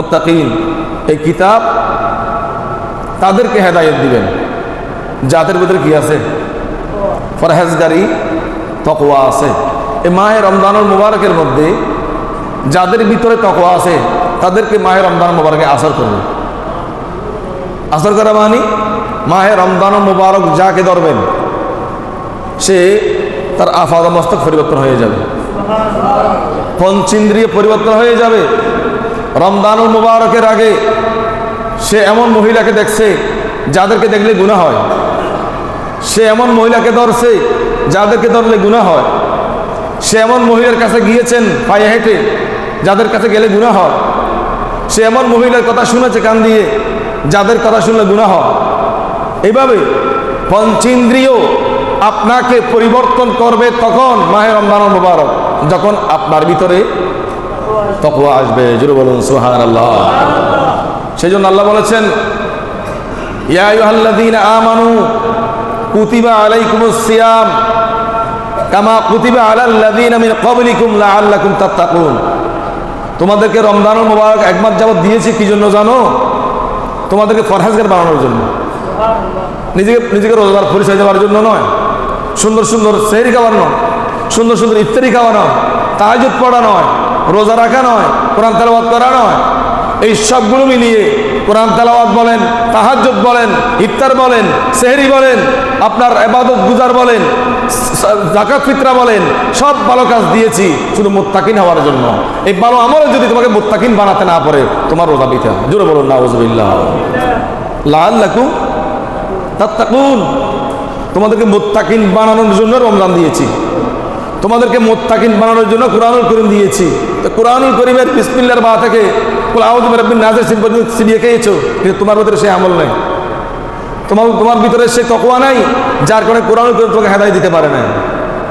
মুত্তাকিন, এই কিতাব তাদেরকে হেদায়েত দিবেন যাদের ভিতরে কি আছে? পরহেজগারি, তাকওয়া আছে। এই মাহে রমজানুল মুবারকের মধ্যে যাদের ভিতরে তাকওয়া আছে তাদেরকে মাহে রমজান মুবারকে আসর করবে। আসর করা মানে মাহে রমজানুল মুবারক যাকে ধরবেন সে তার আফাদ মস্তক পরিবর্তন হয়ে যাবে, পঞ্চেন্দ্রিয় পরিবর্তন হয়ে যাবে। রমজানুল মুবারকের আগে সে এমন মহিলাকে দেখছে যাদেরকে দেখলে গুনাহ হয়, সে এমন মহিলাকে ধরছে যাদেরকে ধরলে গুনাহ হয়, সে এমন মহিলার কাছে গিয়েছেন পায়ে হেঁটে যাদের কাছে গেলে গুনাহ হয়, সে এমন মহিলার কথা শুনেছে কান দিয়ে যাদের কথা শুনলে গুনাহ হয়। এইভাবে পঞ্চেন্দ্রিয় আপনাকে পরিবর্তন করবে তখন মাহে রমজানুল মুবারক, যখন আপনার ভিতরে তাকওয়া আসবে। জোরে বলুন সুবহানাল্লাহ। সেই জন্য আল্লাহ বলেছেন, ইয়া আইয়ুহাল্লাযীনা আমানু কুতিবা আলাইকুমুস সিয়াম কামা কুতিবা আলাল্লাযীনা মিন ক্বাবলিকুম লাআল্লাকুম তাত্তাকুন। তোমাদেরকে রমজানুল মুবারক এক মাস যাবত দিয়েছি কি জন্য জানো? তোমাদেরকে পরহেজগার বানানোর জন্য, নিজেকে রোজাদার পরিচয় দেওয়ার জন্য নয়, সুন্দর সুন্দর সেহরি খাওয়ার নয়, সুন্দর সুন্দর ইফতারি খাওয়া নয়, তাহাজ্জুদ পড়া নয়, রোজা রাখা নয়, কোরআন তেলাওয়াত করা নয়। এই সবগুলো মিলিয়ে কোরআন তেলাওয়াত বলেন, তাহাজ্জুদ বলেন, ইফতার বলেন, সেহরি বলেন, আপনার ইবাদত গুজার বলেন, যাকাত ফিতরা বলেন, সব ভালো কাজ দিয়েছি শুধু মুত্তাকিন হওয়ার জন্য। এই ভালো আমলে যদি তোমাকে মুত্তাকিন বানাতে না পারে তোমার রোজা বৃথা। জোরে বলুন নাউযুবিল্লাহ। লাআল্লাকুম তাত্তাকুন, তোমাদেরকে মুত্তাকিন বানানোর জন্য রমজান দিয়েছি, তোমাদেরকে মুত্তাকিন বানানোর জন্য কুরআনুল কারীম দিয়েছি। তো কুরআনুল কারীমের বিসমিল্লাহর বা থেকে কুল আউযু বিরাব্বিন নাস সিরিয়ে খেয়েছো, কিন্তু তোমার ভিতরে সেই আমল নেই, তোমার ভিতরে সেই তাকওয়া নাই, যার কারণে কুরআনুল কারীম তোমাকে হেদায়েত দিতে পারে না।